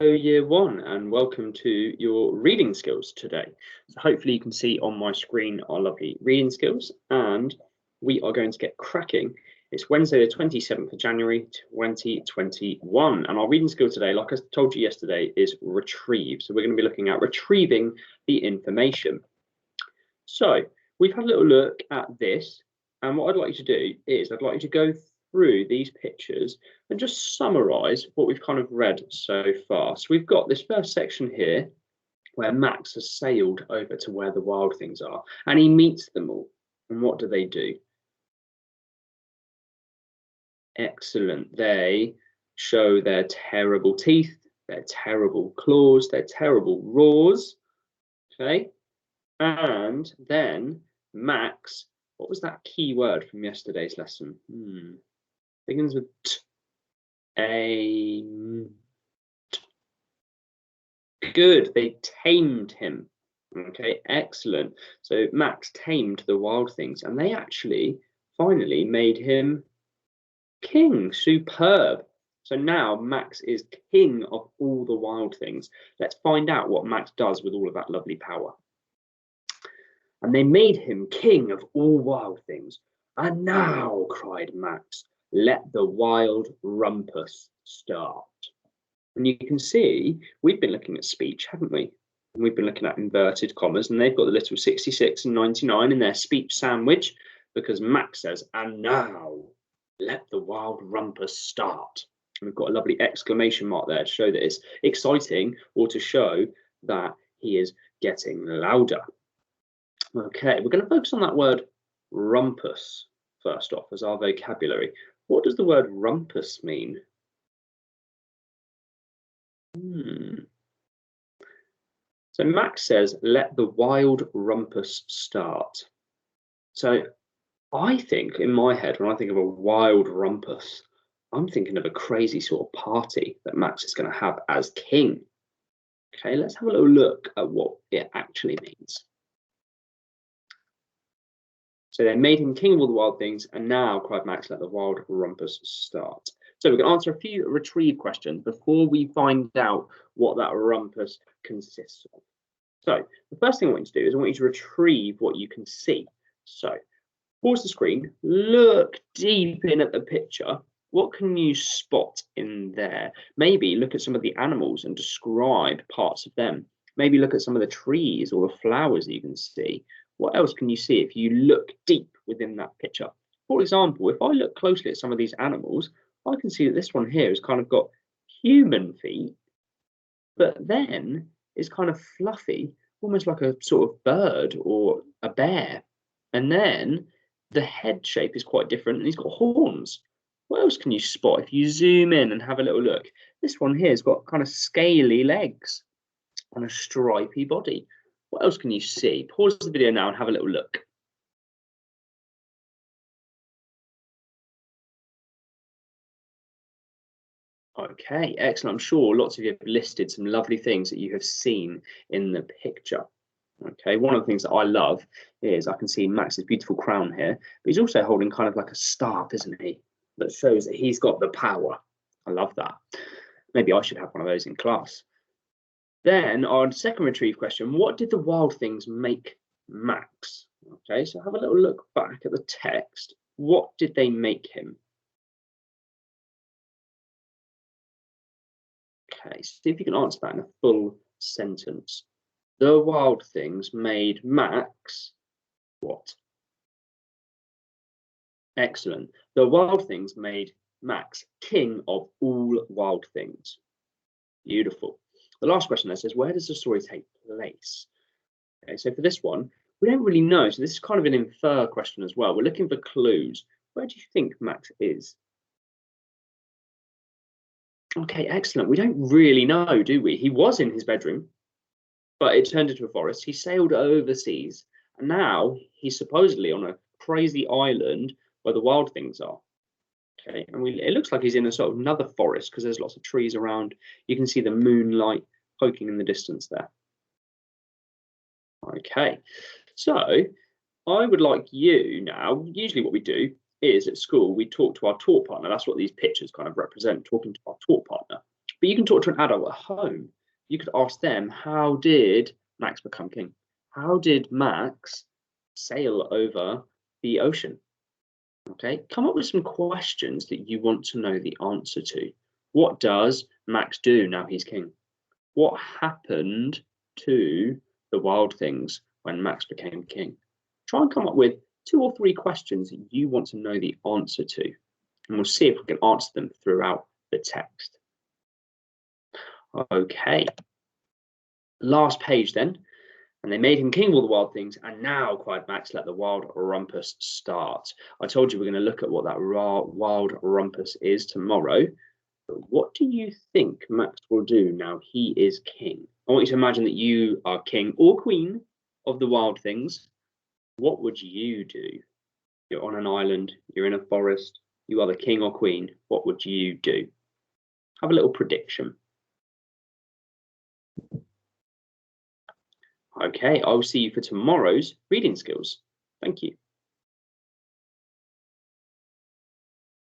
Year 1, and welcome to your reading skills today. So hopefully you can see on my screen our lovely reading skills, and we are going to get cracking. It's Wednesday the 27th of January 2021, and our reading skill today, like I told you yesterday, is retrieve. So we're going to be looking at retrieving the information. So we've had a little look at this, and what I'd like you to do is I'd like you to go through these pictures and just summarize what we've kind of read so far. So we've got this first section here where Max has sailed over to where the wild things are, and he meets them all. And what do? Excellent. They show their terrible teeth, their terrible claws, their terrible roars. Okay. And then Max, what was that key word from yesterday's lesson? Begins with T. Good, they tamed him. Okay, excellent. So Max tamed the wild things, and they actually finally made him king. Superb. So now Max is king of all the wild things. Let's find out what Max does with all of that lovely power. And they made him king of all wild things. And now, cried Max, let the wild rumpus start. And you can see we've been looking at speech, haven't we? And we've been looking at inverted commas, and they've got the little 66 and 99 in their speech sandwich, because Max says, and now let the wild rumpus start. And we've got a lovely exclamation mark there to show that it's exciting, or to show that he is getting louder. Okay, we're going to focus on that word rumpus first off as our vocabulary. What does the word rumpus mean? So Max says, let the wild rumpus start. So I think in my head, when I think of a wild rumpus, I'm thinking of a crazy sort of party that Max is going to have as king. Okay, let's have a little look at what it actually means. So they made him king of all the wild things, and now, cried Max, let the wild rumpus start. So we're going to answer a few retrieve questions before we find out what that rumpus consists of. So the first thing I want you to do is I want you to retrieve what you can see. So pause the screen, look deep in at the picture. What can you spot in there? Maybe look at some of the animals and describe parts of them. Maybe look at some of the trees or the flowers that you can see. What else can you see if you look deep within that picture? For example, if I look closely at some of these animals, I can see that this one here has kind of got human feet, but then it's kind of fluffy, almost like a sort of bird or a bear. And then the head shape is quite different, and he's got horns. What else can you spot if you zoom in and have a little look? This one here has got kind of scaly legs and a stripy body. What else can you see? Pause the video now and have a little look. Okay, excellent. I'm sure lots of you have listed some lovely things that you have seen in the picture. Okay, one of the things that I love is I can see Max's beautiful crown here, but he's also holding kind of like a staff, isn't he? That shows that he's got the power. I love that. Maybe I should have one of those in class. Then our second retrieve question, what did the wild things make Max? Okay, so have a little look back at the text. What did they make him? Okay, see if you can answer that in a full sentence. The wild things made Max what? Excellent. The wild things made Max king of all wild things. Beautiful. The last question there says, where does the story take place? Okay, so for this one, we don't really know. So this is kind of an infer question as well. We're looking for clues. Where do you think Max is? Okay, excellent. We don't really know, do we? He was in his bedroom, but it turned into a forest. He sailed overseas, and now he's supposedly on a crazy island where the wild things are. Okay, and it looks like he's in a sort of another forest because there's lots of trees around. You can see the moonlight poking in the distance there. Okay, so I would like you now, usually what we do is at school, we talk to our talk partner. That's what these pictures kind of represent, talking to our talk partner. But you can talk to an adult at home. You could ask them, how did Max become king? How did Max sail over the ocean? Okay, come up with some questions that you want to know the answer to. What does Max do now he's king? What happened to the wild things when Max became king? Try and come up with 2 or 3 questions that you want to know the answer to, and we'll see if we can answer them throughout the text. Okay, last page then. And they made him king of all the wild things, and now, cried Max, let the wild rumpus start. I told you we're going to look at what that wild rumpus is tomorrow. But what do you think Max will do now he is king? I want you to imagine that you are king or queen of the wild things. What would you do? You're on an island, you're in a forest, you are the king or queen. What would you do? Have a little prediction. Okay, I'll see you for tomorrow's reading skills. Thank you.